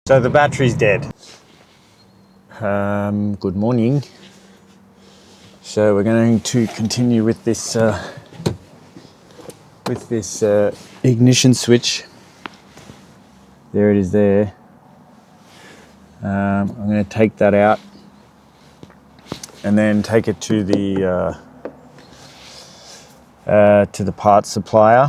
So the battery's dead. Good morning. So we're going to continue with this ignition switch. There it is there. I'm going to take that out and then take it to the parts supplier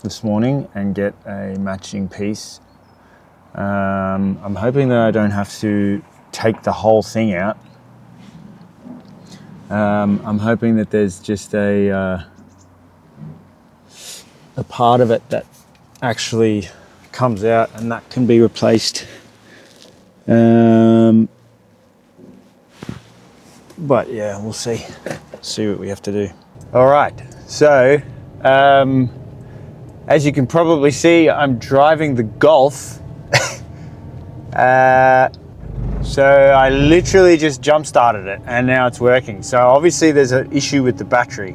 this morning and get a matching piece. I'm hoping that I don't have to take the whole thing out. I'm hoping that there's just a part of it that actually comes out and that can be replaced. But yeah, we'll see what we have to do. All right, so as you can probably see, I'm driving the Golf. So I literally just jump started it and now it's working. So obviously there's an issue with the battery.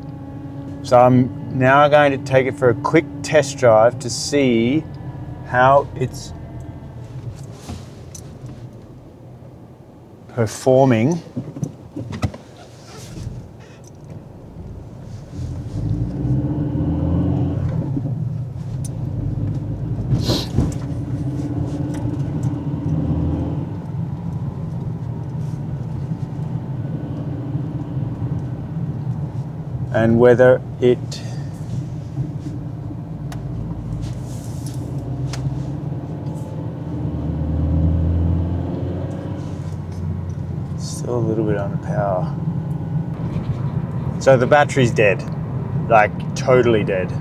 So I'm now going to take it for a quick test drive to see how it's performing. And whether it still a little bit under power. So the battery's dead, like totally dead.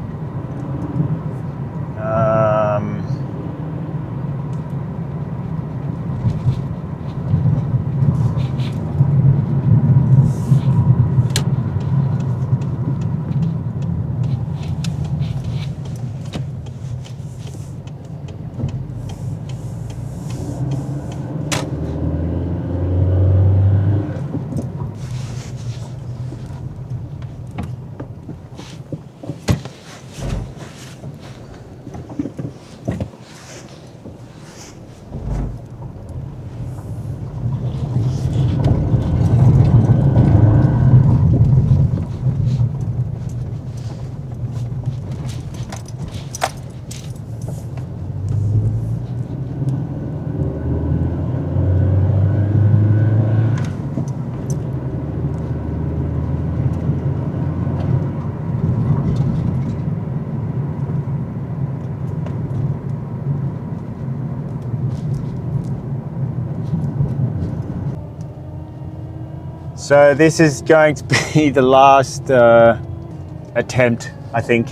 So this is going to be the last attempt, I think.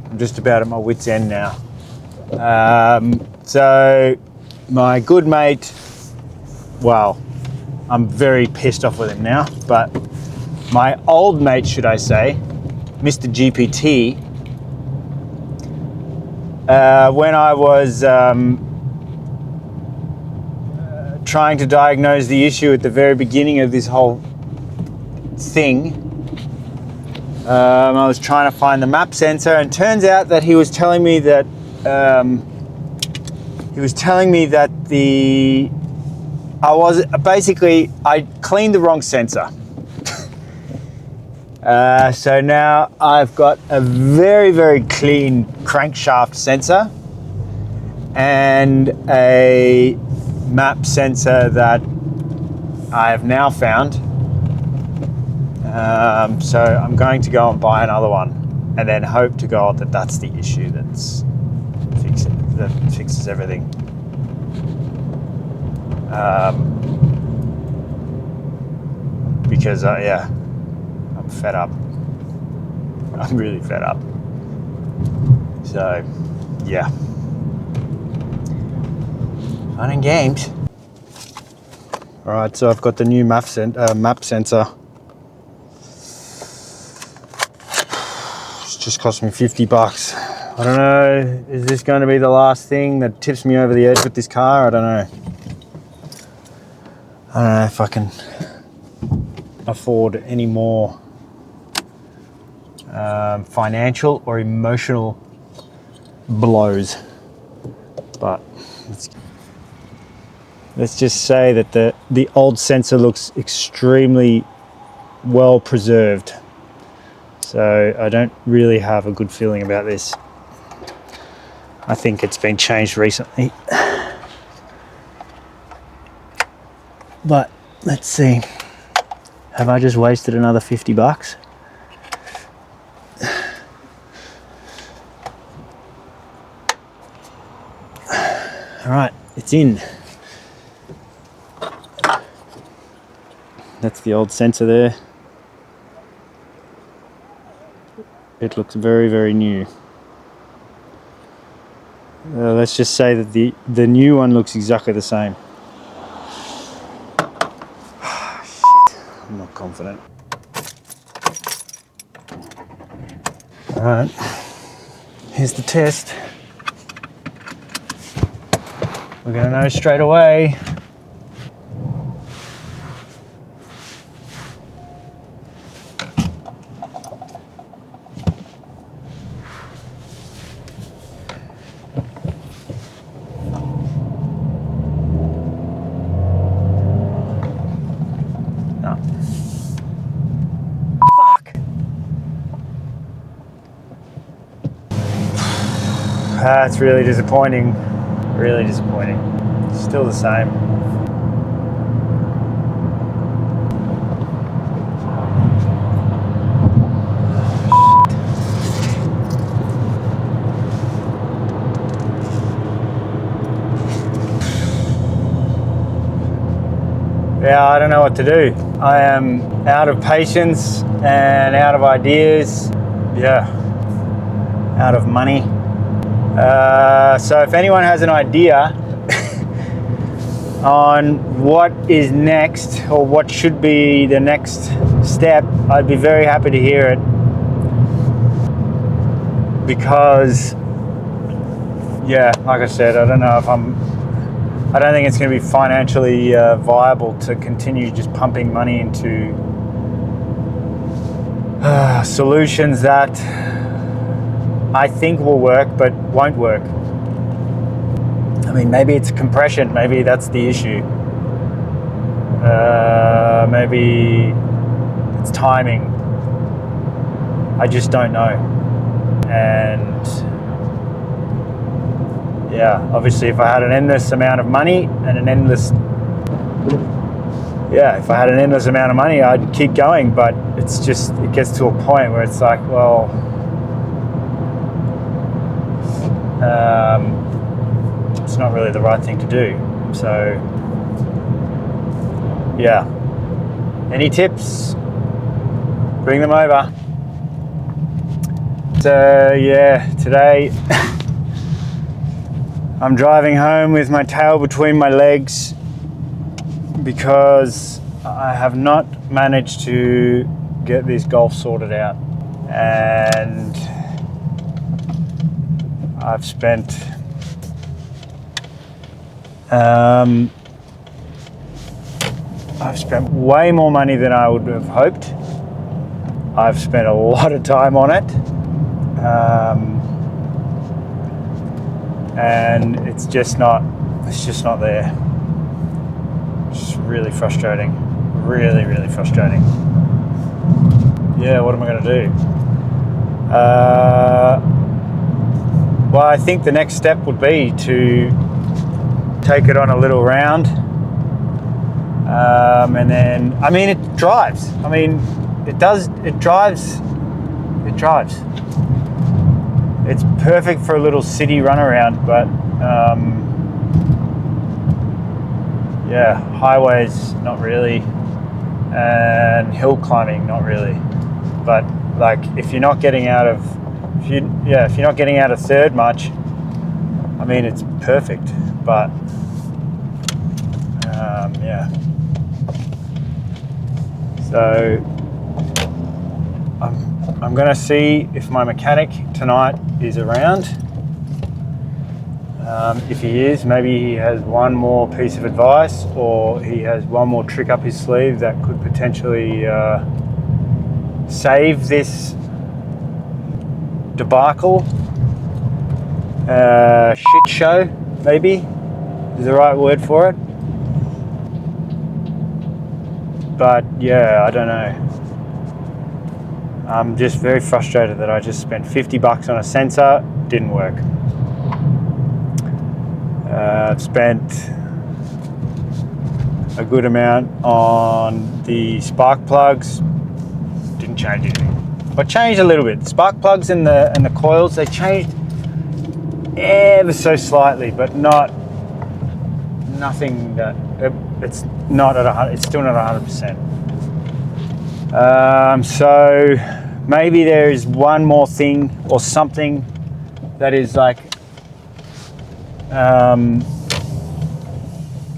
I'm just about at my wit's end now. So my good mate, well, I'm very pissed off with him now, but my old mate, should I say, Mr. GPT, when I was trying to diagnose the issue at the very beginning of this whole thing, I was trying to find the map sensor, and turns out that he was telling me that I cleaned the wrong sensor. So now I've got a very, very clean crankshaft sensor and a map sensor that I have now found. So I'm going to go and buy another one and then hope to God that that's the issue that fixes everything. Because I'm fed up. I'm really fed up. So yeah, fun and games. All right, so I've got the new map sensor. It's just cost me $50. I don't know, is this going to be the last thing that tips me over the edge with this car? I don't know if I can afford any more financial or emotional blows, but let's just say that the old sensor looks extremely well preserved. So I don't really have a good feeling about this. I think it's been changed recently. But let's see. Have I just wasted another 50 bucks? All right, it's in. That's the old sensor there. It looks very, very new. Let's just say that the new one looks exactly the same. Shit, I'm not confident. All right, here's the test. We're gonna know straight away. That's really disappointing. Really disappointing. Still the same. Yeah, I don't know what to do. I am out of patience and out of ideas. Yeah, out of money. So if anyone has an idea on what is next or what should be the next step, I'd be very happy to hear it. Because, yeah, like I said, I don't think it's going to be financially viable to continue just pumping money into solutions that I think will work but won't work. I mean, maybe it's compression, maybe that's the issue. Maybe it's timing. I just don't know. And yeah, obviously if I had an endless amount of money and if I had an endless amount of money, I'd keep going, but it's just, it gets to a point where it's like, well, it's not really the right thing to do. So yeah, any tips, bring them over. So yeah, today I'm driving home with my tail between my legs because I have not managed to get this Golf sorted out, and I've spent way more money than I would have hoped. I've spent a lot of time on it, and it's just not there. It's really frustrating. Really, really frustrating. Yeah, what am I going to do? Well, I think the next step would be to take it on a little round, and then, I mean, it drives. I mean, it drives. It's perfect for a little city runaround, but yeah, highways not really, and hill climbing not really. But like, if you're not getting out of third much, I mean, it's perfect. But yeah, so I'm gonna see if my mechanic tonight is around. If he is, maybe he has one more piece of advice, or he has one more trick up his sleeve that could potentially save this debacle. Shit show, maybe, is the right word for it. But yeah, I don't know. I'm just very frustrated that I just spent 50 bucks on a sensor, didn't work. I've spent a good amount on the spark plugs, didn't change anything. But changed a little bit. The spark plugs and the coils, they changed ever so slightly, but nothing that it's not at 100. It's still not 100%. So maybe there is one more thing or something that is like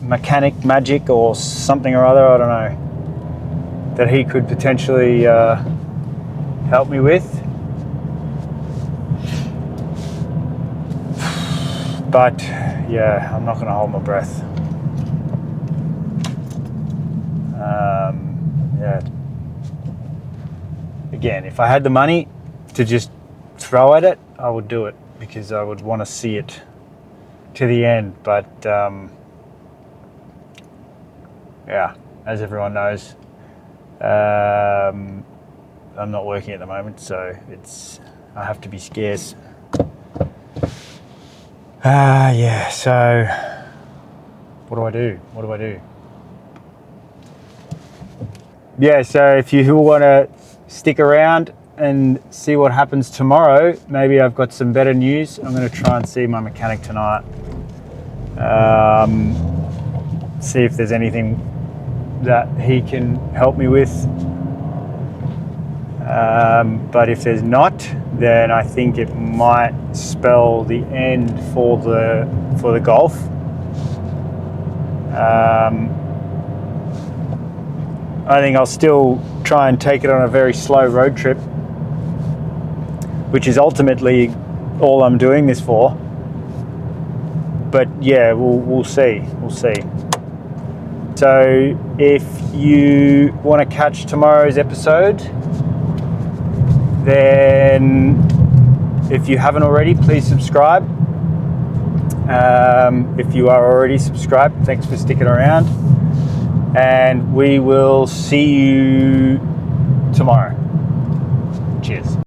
mechanic magic or something or other. I don't know, that he could potentially help me with. But yeah, I'm not going to hold my breath. Yeah. Again, if I had the money to just throw at it, I would do it because I would want to see it to the end. But yeah, as everyone knows, I'm not working at the moment, so I have to be scarce. Yeah, so what do I do? Yeah, so if you want to stick around and see what happens tomorrow, maybe I've got some better news. I'm going to try and see my mechanic tonight. See if there's anything that he can help me with. But if there's not, then I think it might spell the end for the Golf. I think I'll still try and take it on a very slow road trip, which is ultimately all I'm doing this for. But yeah, we'll see. So if you want to catch tomorrow's episode, then if you haven't already, please subscribe. If you are already subscribed, thanks for sticking around. And we will see you tomorrow. Cheers.